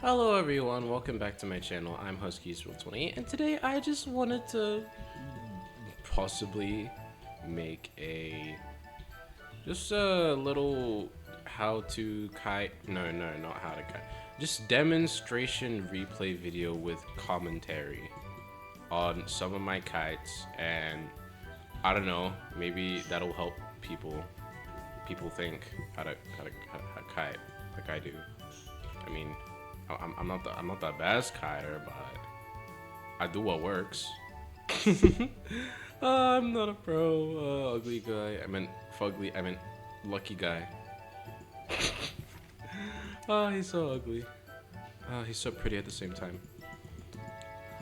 Hello everyone, welcome back to my channel. I'm HuskySrule28 and today I just wanted to possibly make just a little how to kite, no, not how to kite, just demonstration replay video with commentary on some of my kites, and I don't know, maybe that'll help people think how to kite like I do. I mean, I'm not the best kiter, but I do what works. I'm not a pro. Ugly guy. I meant fugly. I meant lucky guy. Oh, he's so ugly. Oh, he's so pretty at the same time.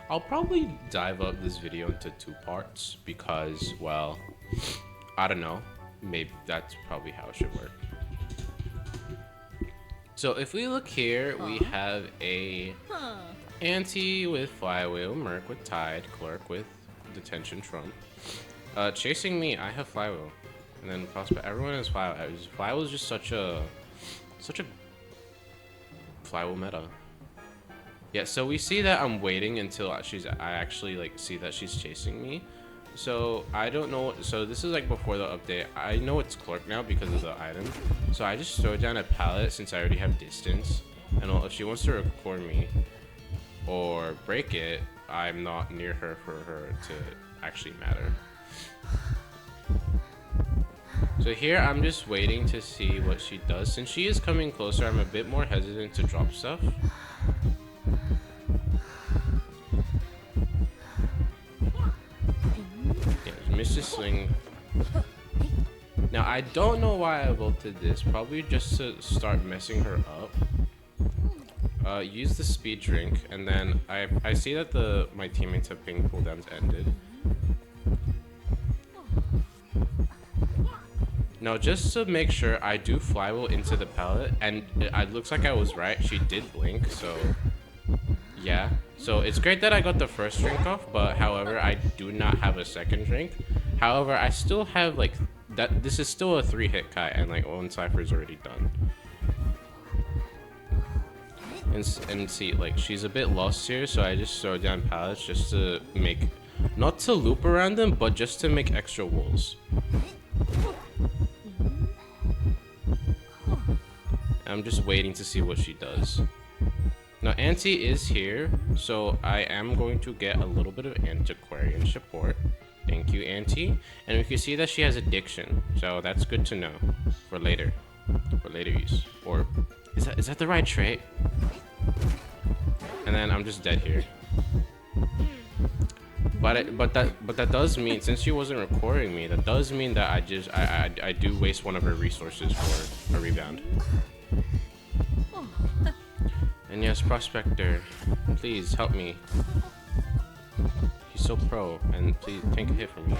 I'll probably dive up this video into 2 parts because, well, I don't know. Maybe that's probably how it should work. So if we look here, we have a Anti with Flywheel, Merc with Tide, Clerk with Detention Trump. Chasing me, I have Flywheel. And then Prospect, everyone has Flywheel. Flywheel is just such a Flywheel meta. Yeah, so we see that I'm waiting until I actually like see that she's chasing me. So I don't know, so this is like before the update. I know it's Clerk now because of the item. So I just throw down a pallet since I already have distance. And if she wants to record me or break it, I'm not near her for her to actually matter. So here I'm just waiting to see what she does. Since she is coming closer, I'm a bit more hesitant to drop stuff. Mr. Swing. Now I don't know why I voted this. Probably just to start messing her up. Use the speed drink, and then I see that my teammates have ping cooldowns ended. Now just to make sure, I do flywheel into the pallet, and it looks like I was right. She did blink, so yeah. So it's great that I got the first drink off, but however, I do not have a second drink. However, I still have like that. This is still a 3-hit kite, and like one cipher is already done. And see, like she's a bit lost here, so I just throw down pallets just to make, not to loop around them, but just to make extra walls. I'm just waiting to see what she does. Now Auntie is here, so I am going to get a little bit of antiquarian support. Thank you, Auntie. And we can see that she has addiction, so that's good to know for later use. Or is that the right trait? And then I'm just dead here. But that does mean, since she wasn't recording me, that does mean that I do waste one of her resources for a rebound. And yes, Prospector, please help me. He's so pro, and please take a hit from me.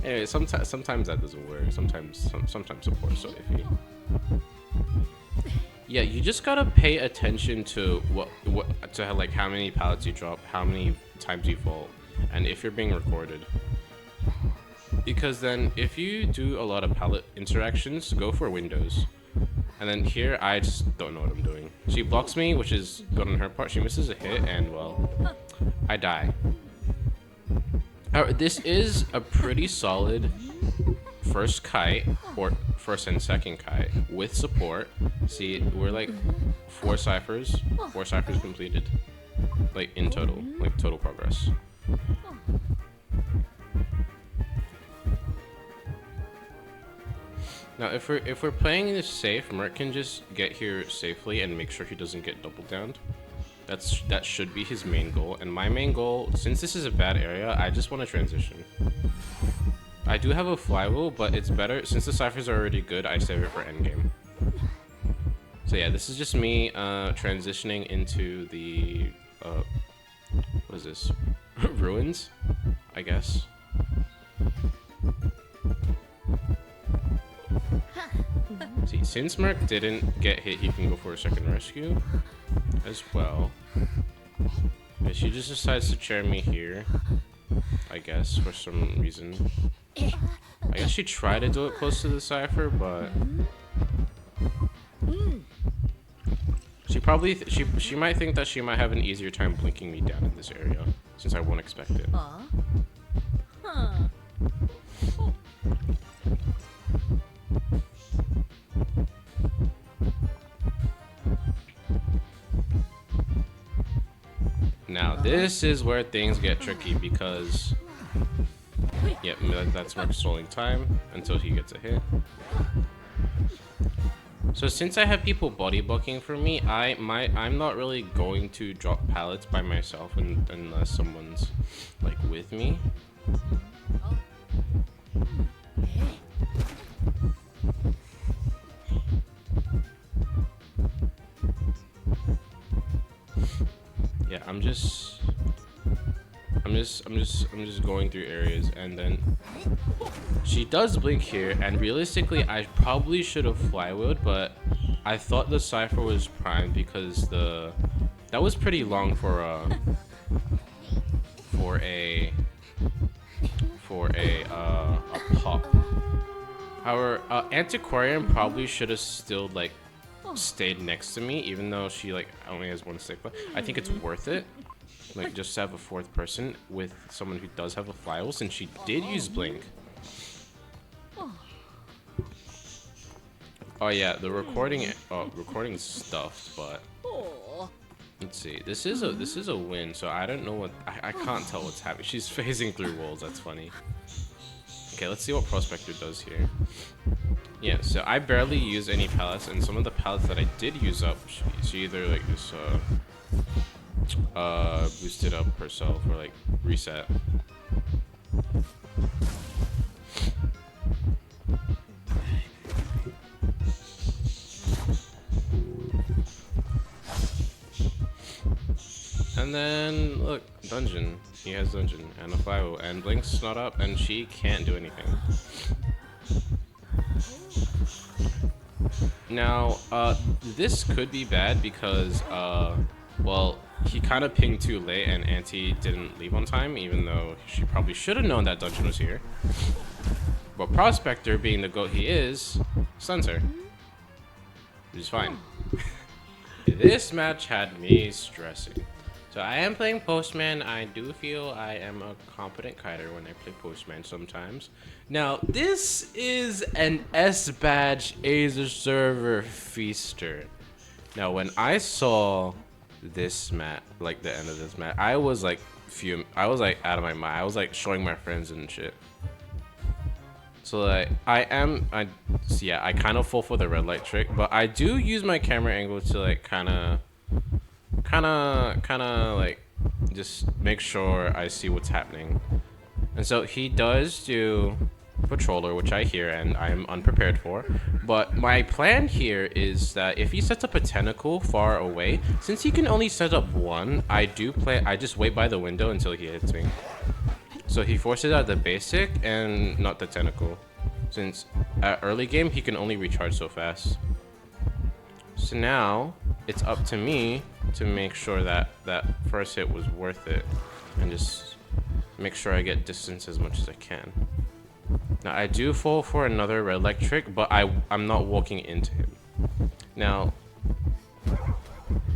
Anyway, sometimes that doesn't work. Sometimes support's so iffy. Yeah, you just gotta pay attention to like how many pallets you drop, how many times you fall, and if you're being recorded. Because then, if you do a lot of pallet interactions, go for windows. And then here, I just don't know what I'm doing. She blocks me, which is good on her part. She misses a hit, and well, I die. This is a pretty solid first kite, or first and second kite, with support. See, we're like 4 ciphers completed. Like in total, like total progress. Now, if we're playing this safe, Merc can just get here safely and make sure he doesn't get double downed. That should be his main goal. And my main goal, since this is a bad area, I just want to transition. I do have a flywheel, but it's better since the ciphers are already good. I save it for endgame. So yeah, this is just me transitioning into the what is this? Ruins, I guess. See, since Merc didn't get hit, he can go for a second rescue as well. Yeah, she just decides to chair me here, I guess, for some reason. I guess she tried to do it close to the cipher, but She might think that she might have an easier time blinking me down in this area, since I won't expect it. Now this is where things get tricky because, yep, that's more stalling time until he gets a hit. So since I have people body blocking for me, I'm not really going to drop pallets by myself unless someone's like with me. Yeah, I'm just going through areas, and then she does blink here, and realistically I probably should have flywheeled, but I thought the Sapphire was primed because that was pretty long for a pop. Our Antiquarian probably should have still like stayed next to me, even though she like only has one stick, but I think it's worth it, like just to have a fourth person with someone who does have a flywheel, since she did use blink. Oh yeah, the recording stuff, but let's see. This is a win, so I don't know what I can't tell what's happening. She's phasing through walls. That's funny. Okay, let's see what Prospector does here. Yeah, so I barely use any pallets, and some of the pallets that I did use up, she either like just boosted up herself or like reset. And then look, dungeon. He has dungeon and a flywheel, and Blink's not up, and she can't do anything. Now, this could be bad because, well, he kind of pinged too late, and Auntie didn't leave on time, even though she probably should have known that dungeon was here. But Prospector, being the goat he is, stuns her, which is fine. This match had me stressing. So I am playing Postman. I do feel I am a competent kiter when I play Postman sometimes. Now, this is an S-Badge Azer server feaster. Now, when I saw this map, like the end of this map, I was like I was like out of my mind. I was like showing my friends and shit. So like I kind of fall for the red light trick, but I do use my camera angle to like kind of like just make sure I see what's happening. And so he does do patroller, which I hear and I'm unprepared for, but my plan here is that if he sets up a tentacle far away, since he can only set up one, I just wait by the window until he hits me. So he forces out the basic and not the tentacle, since at early game he can only recharge so fast. So now it's up to me to make sure that that first hit was worth it, and just make sure I get distance as much as I can. Now I do fall for another red light trick, but I'm not walking into him. Now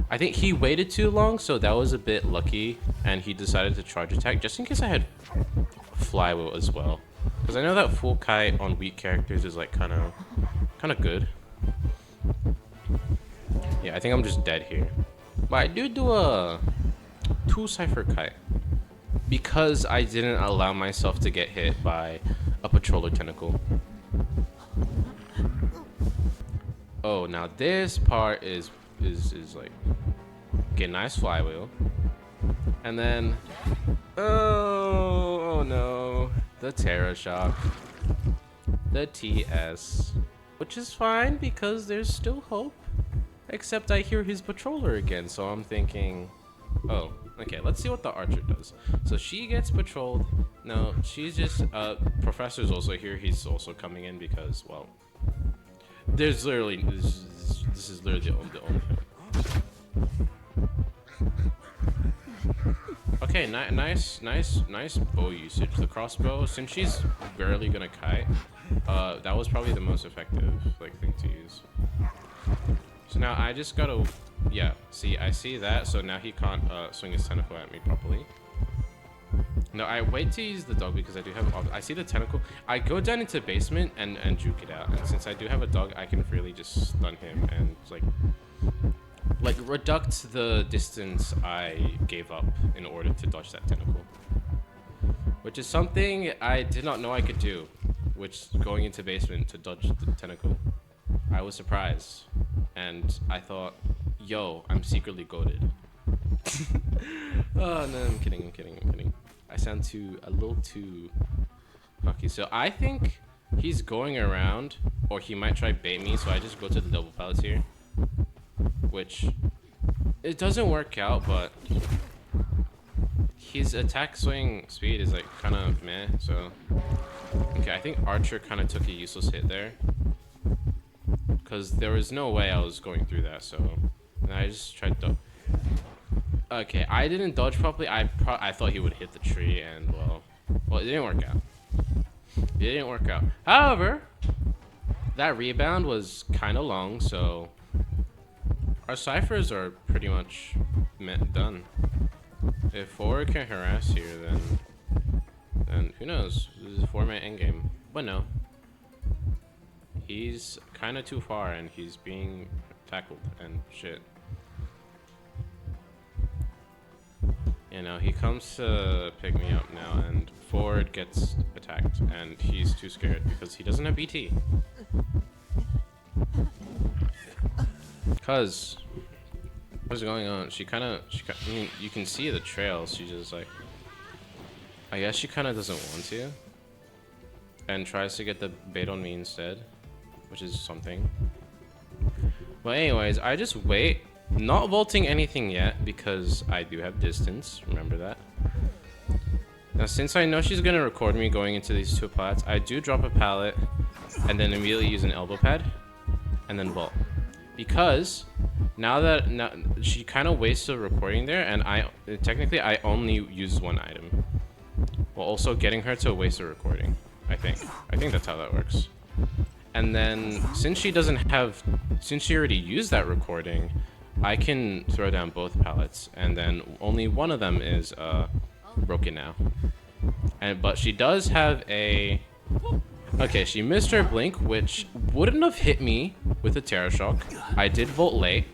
I think he waited too long, so that was a bit lucky, and he decided to charge attack just in case I had flywheel as well, because I know that full kite on weak characters is like kind of good. Yeah, I think I'm just dead here. But I do a 2 cipher kite because I didn't allow myself to get hit by a patroller tentacle. Oh, now this part is like, okay, nice flywheel. And then, oh no, the Terror Shock, the TS, which is fine because there's still hope. Except I hear his patroller again, so I'm thinking, oh, okay, let's see what the archer does. So she gets patrolled. No, she's just, Professor's also here. He's also coming in because, well, there's literally, this is literally the only Okay, nice bow usage. The crossbow, since she's barely gonna kite, that was probably the most effective, like, thing to use. So now I just gotta, yeah, see, I see that, so now he can't swing his tentacle at me properly. No, I wait to use the dog because I do have, I see the tentacle. I go down into the basement and juke it out. And since I do have a dog, I can freely just stun him and like reduct the distance I gave up in order to dodge that tentacle. Which is something I did not know I could do, which going into basement to dodge the tentacle. I was surprised, and I thought, yo, I'm secretly goated. Oh no, I'm kidding. I sound a little too cocky. So I think he's going around, or he might try bait me, so I just go to the double pallets here. Which, it doesn't work out, but his attack swing speed is like kind of meh, so. Okay, I think Archer kind of took a useless hit there. Because there was no way I was going through that, so. And I just tried to. Okay, I didn't dodge properly. I thought he would hit the tree, and well, it didn't work out. It didn't work out. However, that rebound was kind of long, so our ciphers are pretty much done. If 4 can harass here, then who knows? This is a 4-man endgame. But no, he's kind of too far, and he's being tackled and shit. You know, he comes to pick me up now, and Ford gets attacked, and he's too scared because he doesn't have BT. Cause what's going on? I mean, you can see the trails. She just like, I guess she kind of doesn't want to, and tries to get the bait on me instead, which is something. But anyways, I just wait. Not vaulting anything yet because I do have distance, remember that. Now since I know she's gonna record me going into these 2 pallets, I do drop a pallet and then immediately use an elbow pad and then vault. Because now she kind of wastes the recording there, and technically I only use 1 item. While also getting her to waste the recording, I think that's how that works. And then since she already used that recording, I can throw down both pallets, and then only one of them is broken now. But she does have a. Okay, she missed her blink, which wouldn't have hit me with a Terror Shock. I did vault late.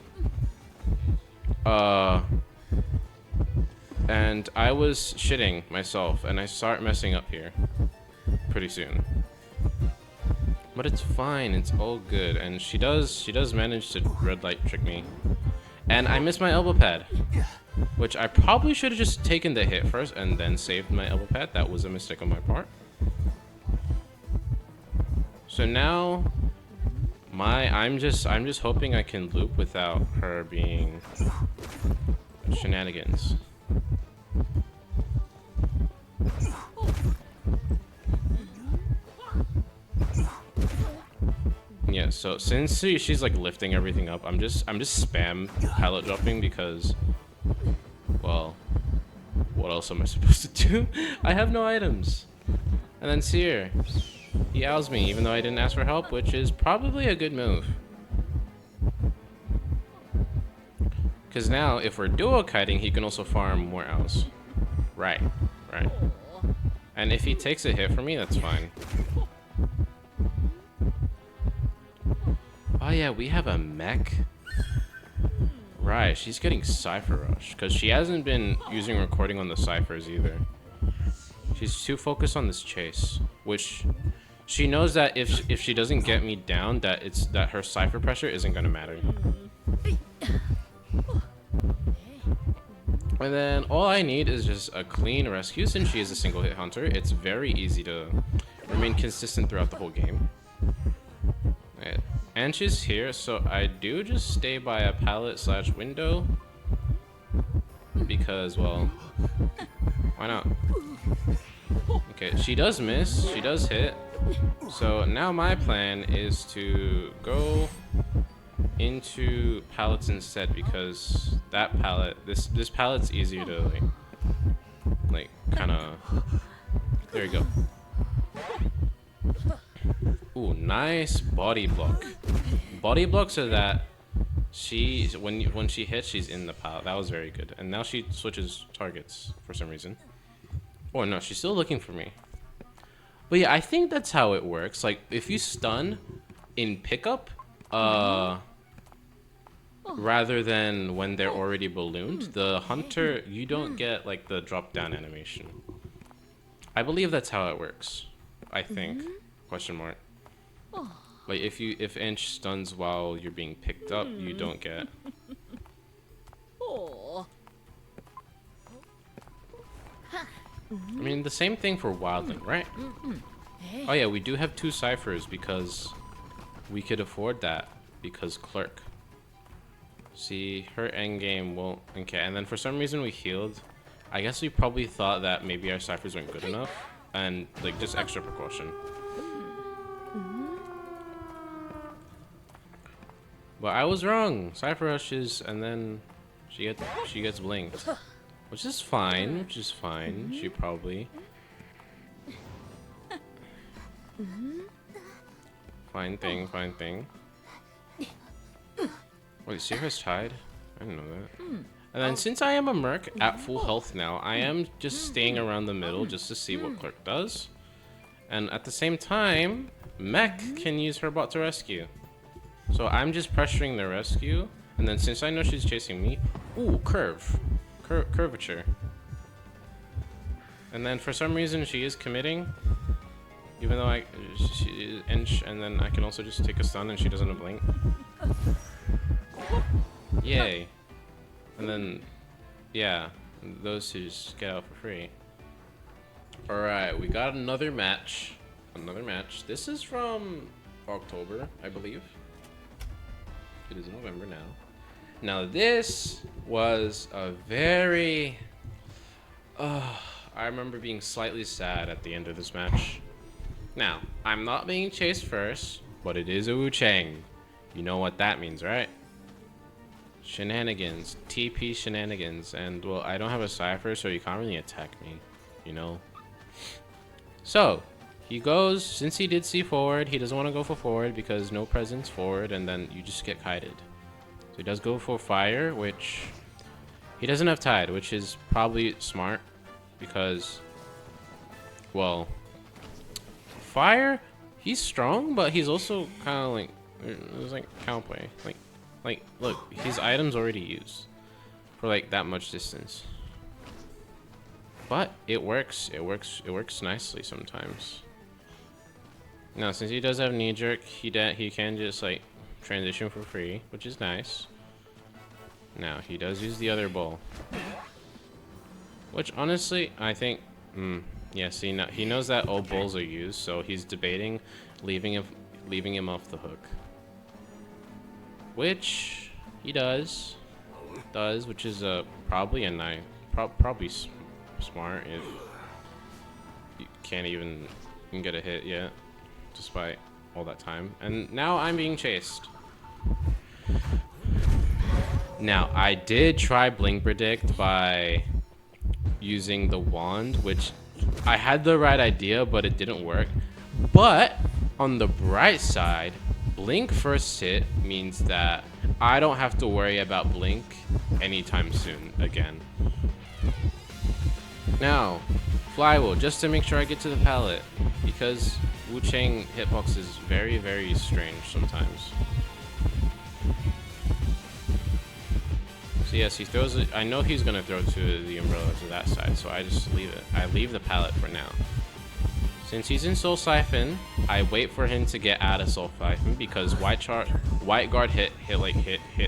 And I was shitting myself, and I start messing up here pretty soon. But it's fine, it's all good, and she does manage to red light trick me. And I missed my elbow pad, which I probably should have just taken the hit first and then saved my elbow pad. That was a mistake on my part. So now, I'm just hoping I can loop without her being shenanigans. Yeah, so since she's like lifting everything up, I'm just spam pallet dropping because, well, what else am I supposed to do? I have no items. And then Seer, he owls me even though I didn't ask for help, which is probably a good move. Because now, if we're duo kiting, he can also farm more owls. Right. And if he takes a hit for me, that's fine. Oh yeah, we have a mech. Right, she's getting Cypher Rush, because she hasn't been using recording on the Cyphers either. She's too focused on this chase, which she knows that if she doesn't get me down, that her Cypher pressure isn't gonna matter. And then all I need is just a clean rescue. Since she is a single hit hunter, it's very easy to remain consistent throughout the whole game. Right. And she's here, so I do just stay by a pallet / window because, well, why not? Okay, she does miss, she does hit. So now my plan is to go into pallets instead, because that pallet, this pallet's easier to like kind of. There you go. Ooh, nice body block. Body blocks are that when she hits, she's in the pallet. That was very good. And now she switches targets for some reason. Oh no, she's still looking for me. But yeah, I think that's how it works. Like if you stun in pickup, rather than when they're already ballooned, the hunter, you don't get like the drop down animation. I believe that's how it works. I think. Question mark. Like if Inch stuns while you're being picked up, you don't get. I mean the same thing for Wildling, right? Oh yeah, we do have 2 ciphers because we could afford that because Clerk. See, her endgame won't. Okay, and then for some reason we healed. I guess we probably thought that maybe our ciphers weren't good enough, and like just extra precaution. But I was wrong. Cypher rushes, and then she gets blinked, which is fine. Which is fine. She probably. Fine thing. Fine thing. Wait, Sierra's tied? I didn't know that. And then since I am a merc at full health now, I am just staying around the middle just to see what Clerk does. And at the same time, Mech can use her bot to rescue. So I'm just pressuring the rescue. And then since I know she's chasing me, ooh, curvature. And then for some reason she is committing. Even though she is inch, and then I can also just take a stun and she doesn't blink. Yay. And then, yeah, those two just get out for free. Alright, we got another match. This is from October, I believe. It is November now. Now this was a very... I remember being slightly sad at the end of this match. Now, I'm not being chased first, but it is a Wu Chang. You know what that means, right? Shenanigans, TP shenanigans, and well, I don't have a cipher, so you can't really attack me, you know. So he goes, since he did see forward, he doesn't want to go for forward because no presence forward, and then you just get kited. So he does go for fire, which he doesn't have tide, which is probably smart because, well, fire, he's strong, but he's also kind of like, it's like counterplay, like, look, his item's already used for like that much distance. But it works nicely sometimes. Now, since he does have knee jerk, he can just like transition for free, which is nice. Now, he does use the other ball. Which honestly, I think, yeah, see, now he knows that all balls are used, so he's debating leaving him off the hook. Which he does, which is probably a nice, probably smart if you can't even get a hit yet, despite all that time. And now I'm being chased. Now I did try blink predict by using the wand, which I had the right idea, but it didn't work. But on the bright side, blink first hit means that I don't have to worry about blink anytime soon again. Now, flywheel, just to make sure I get to the pallet, because Wu Chang hitbox is very, very strange sometimes. So yes, he throws it. I know he's gonna throw to the umbrella to that side, so I just leave it. I leave the pallet for now. Since he's in Soul Siphon, I wait for him to get out of Soul Siphon because white guard hit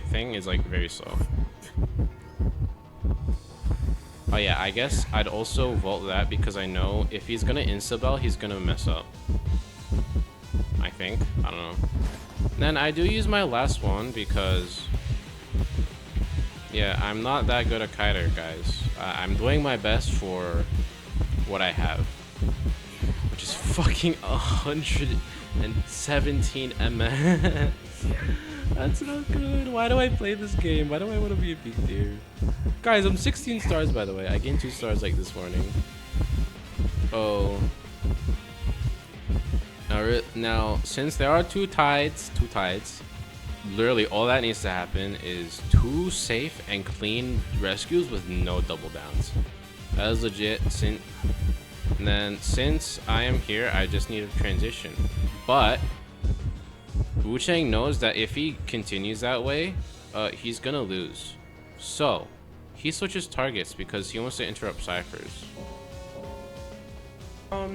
thing is like very slow. Oh yeah, I guess I'd also vault that because I know if he's gonna insta-bell, he's gonna mess up. I think. I don't know. Then I do use my last one because, yeah, I'm not that good a kiter, guys. I'm doing my best for what I have, which is fucking 117 MS. That's not good. Why do I play this game? Why do I want to be a big tier? Guys, I'm 16 stars, by the way. I gained 2 stars like this morning. Oh. Now, since there are two tides, literally all that needs to happen is 2 safe and clean rescues with no double downs. That is legit. And then since I am here, I just need a transition. But Chang knows that if he continues that way, he's gonna lose. So he switches targets because he wants to interrupt Cyphers.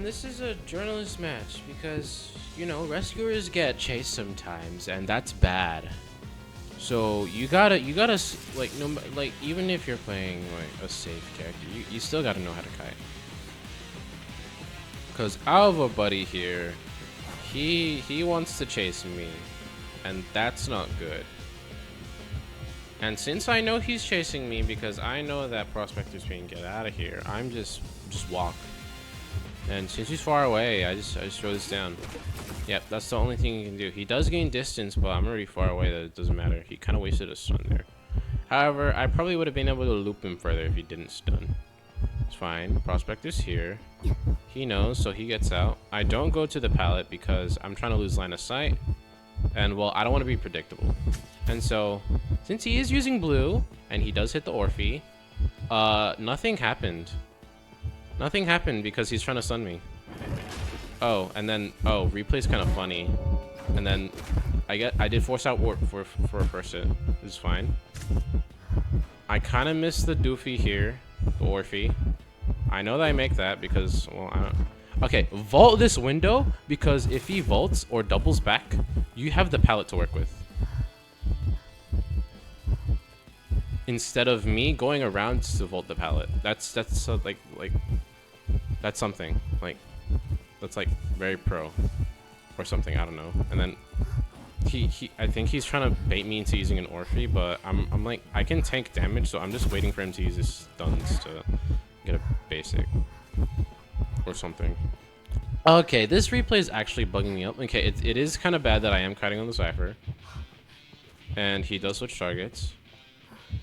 This is a journalist match because, you know, rescuers get chased sometimes, and that's bad. So you gotta like like even if you're playing like a safe character, you still gotta know how to kite. Cause our buddy here, he wants to chase me, and that's not good. And since I know he's chasing me because I know that Prospector's being get out of here, I'm just walk. And since he's far away, I just throw this down. Yep, that's the only thing he can do. He does gain distance, but I'm already far away. That it doesn't matter. He kind of wasted a stun there. However, I probably would have been able to loop him further if he didn't stun. It's fine. Prospector's here. He knows, so he gets out. I don't go to the pallet because I'm trying to lose line of sight. And, well, I don't want to be predictable. And so, since he is using blue, and he does hit the Orphe, nothing happened. Nothing happened because he's trying to stun me. Oh, and then, oh, replay's kind of funny. And then, I did force out warp for a person. It's fine. I kind of missed the doofy here, the Orphe. I know that I make that because, well, I don't... Okay, vault this window because if he vaults or doubles back, you have the pallet to work with. Instead of me going around to vault the pallet. That's like that's something. Like, that's like very pro or something, I don't know. And then I think he's trying to bait me into using an Orphe, but I'm like, I can tank damage, so I'm just waiting for him to use his stuns to get a basic or something. Okay, this replay is actually bugging me up. Okay, it is kind of bad that I am kiting on the Cypher, and he does switch targets.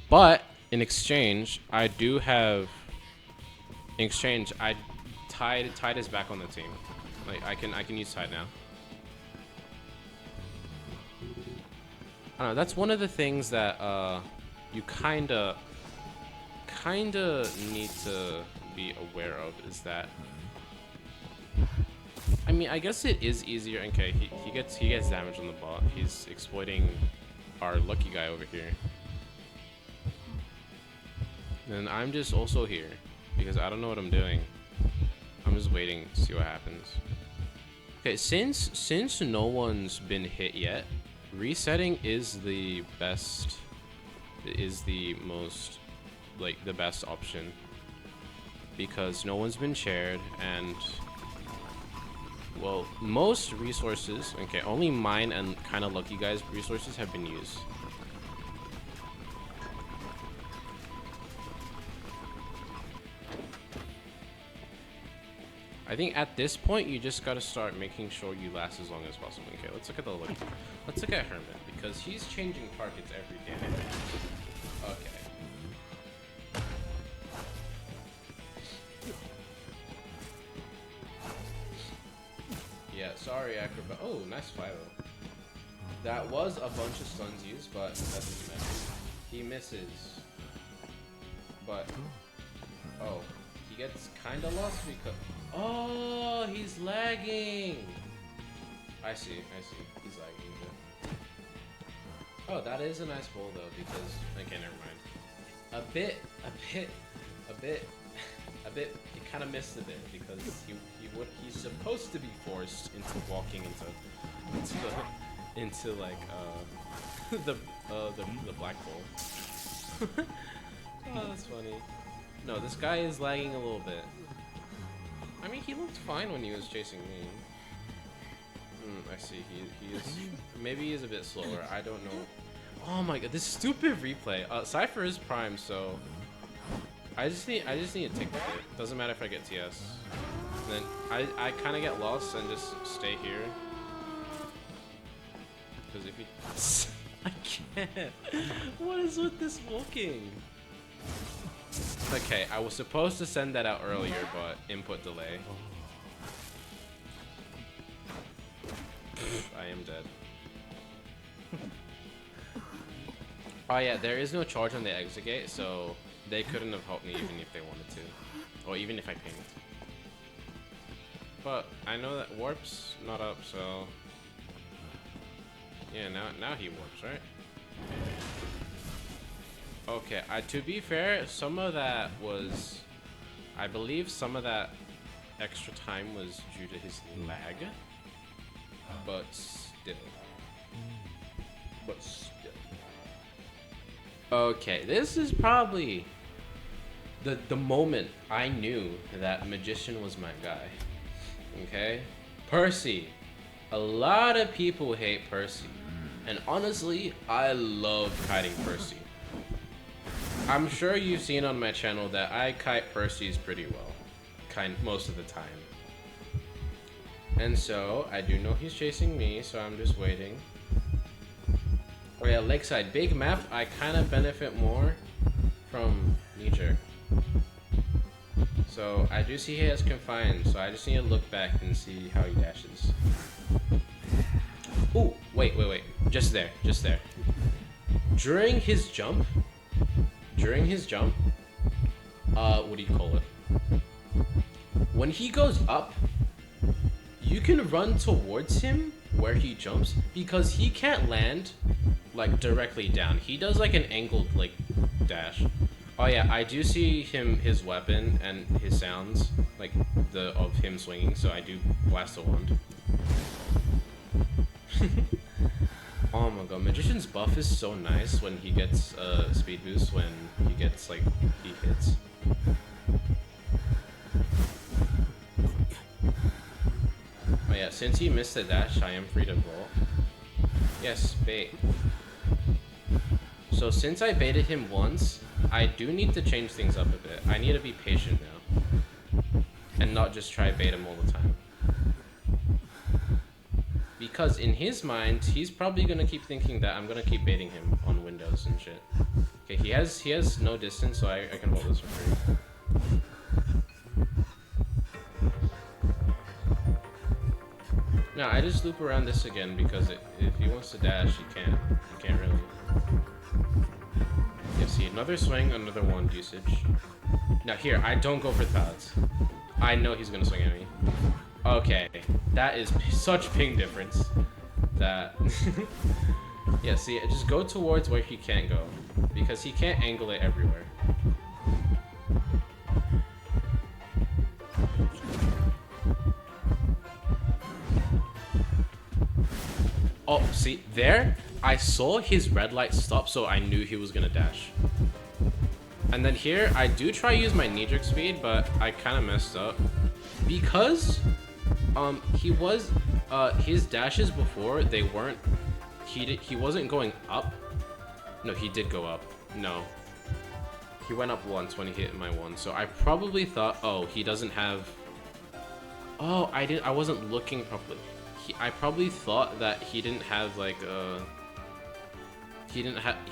But in exchange, I do have. In exchange, I Tide is back on the team. Like I can use Tide now. I don't know. That's one of the things that you kinda need to be aware of is that. I mean, I guess it is easier. Okay, he gets damage on the bot. He's exploiting our lucky guy over here. And I'm just also here because I don't know what I'm doing. I'm just waiting to see what happens. Okay, since no one's been hit yet, resetting is the best. Is the most, like, the best option because no one's been shared and. Well, most resources, okay, only mine and kind of lucky guys' resources have been used. I think at this point you just gotta start making sure you last as long as possible. Okay, let's look at let's look at Hermit because he's changing targets every day. Okay. Yeah, sorry, Acrobat. Oh, nice Philo. That was a bunch of stuns used, but that doesn't matter. He misses. But, oh, he gets kind of lost because... Oh, he's lagging! I see. He's lagging a bit. Oh, that is a nice bowl, though, because... Okay, never mind. He kind of missed a bit because he's supposed to be forced into walking into like the black hole. Oh, that's funny. No, this guy is lagging a little bit. I mean, he looked fine when he was chasing me. I see. He is maybe he is a bit slower. I don't know. Oh my god, this stupid replay. Cypher is prime, so. I just need to take the hit. Doesn't matter if I get TS. And then I kind of get lost and just stay here. Because if he... I can't. What is with this walking? Okay, I was supposed to send that out earlier, but input delay. I am dead. Oh yeah, there is no charge on the exit gate, so they couldn't have helped me even if they wanted to. Or even if I pinged. But I know that warp's not up, so... Yeah, now he warps, right? Okay, to be fair, some of that was... I believe some of that extra time was due to his lag. But still. Okay, this is probably the moment I knew that Magician was my guy. Okay? Percy. A lot of people hate Percy. And honestly, I love kiting Percy. I'm sure you've seen on my channel that I kite Percy's pretty well. Most of the time. And so, I do know he's chasing me, so I'm just waiting. Oh yeah, Lakeside. Big map, I kind of benefit more from knee-jerk. So, I do see he has confined, so I just need to look back and see how he dashes. Ooh, wait. Just there. During his jump, what do you call it? When he goes up, you can run towards him where he jumps because he can't land like directly down. He does like an angled like dash. Oh yeah, I do see his weapon and his sounds like of him swinging, so I do blast a wand. Oh my god, Magician's buff is so nice when he gets speed boost when he gets like he hits. Oh yeah, since he missed the dash, I am free to vault. Yes, bait. So since I baited him once, I do need to change things up a bit. I need to be patient now. And not just try bait him all the time. Because in his mind, he's probably gonna keep thinking that I'm gonna keep baiting him on windows and shit. Okay, he has no distance, so I can hold this for free. No, I just loop around this again because if he wants to dash, he can't. He can't really. Yeah, see, another swing, another wand usage. Now here, I don't go for thoughts. I know he's gonna swing at me. Okay, that is such ping difference. That. Yeah, see, just go towards where he can't go. Because he can't angle it everywhere. Oh, see, there, I saw his red light stop, so I knew he was gonna dash. And then here, I do try to use my knee-jerk speed, but I kind of messed up. Because, his dashes before, they weren't, he wasn't going up. No, he did go up. No. He went up once when he hit my one, so I probably thought, oh, he doesn't have... Oh, I wasn't looking properly. I probably thought that he didn't have like he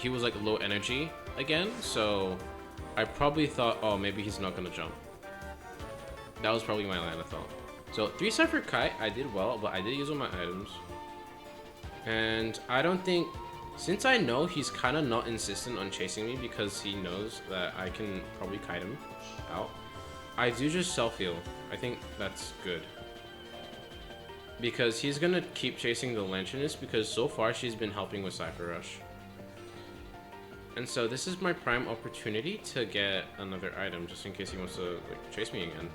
was like low energy again, so I probably thought, oh, maybe he's not gonna jump. That was probably my line of thought. So 3-star for kite, I did well, but I did use all my items. And I don't think, since I know he's kind of not insistent on chasing me because he knows that I can probably kite him out, I do just self-heal. I think that's good. Because he's gonna keep chasing the Lanterness because so far she's been helping with Cypher Rush. And so this is my prime opportunity to get another item just in case he wants to like chase me again.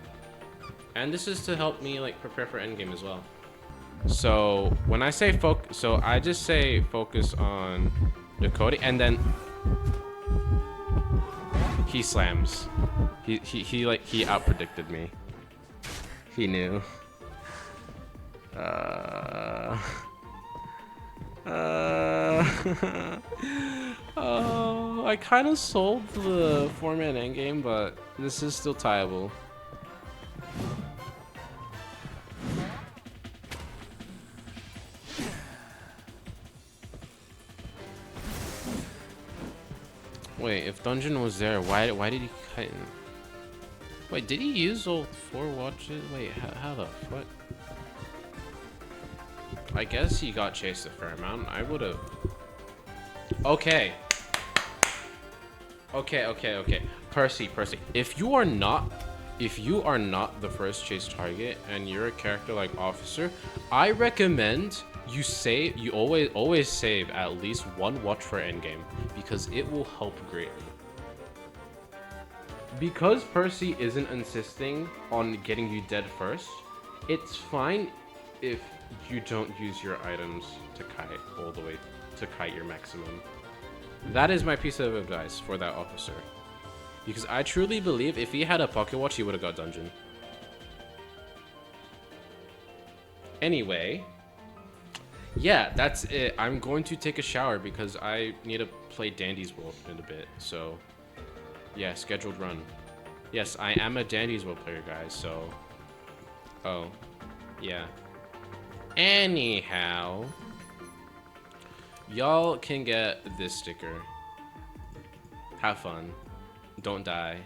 And this is to help me like prepare for endgame as well. So when I say so I just say focus on Dakota and then he slams. He outpredicted me. He knew. Oh, I kind of sold the 4-man endgame, but this is still tieable. Wait, if Dungeon was there, why did he kite him? Wait, did he use all 4 watches? Wait, how the fuck? I guess he got chased a fair amount. I would have... Okay. Okay. Percy. If you are not the first chase target and you're a character like Officer, I recommend you always save at least one watch for endgame because it will help greatly. Because Percy isn't insisting on getting you dead first, it's fine if you don't use your items to kite all the way to kite your maximum. That is my piece of advice for that officer. Because I truly believe if he had a pocket watch, he would have got dungeon. Anyway, yeah, that's it. I'm going to take a shower because I need to play Dandy's World in a bit. So, yeah, scheduled run. Yes, I am a Dandy's World player, guys. So, oh, yeah. Anyhow, y'all can get this sticker. Have fun. Don't die.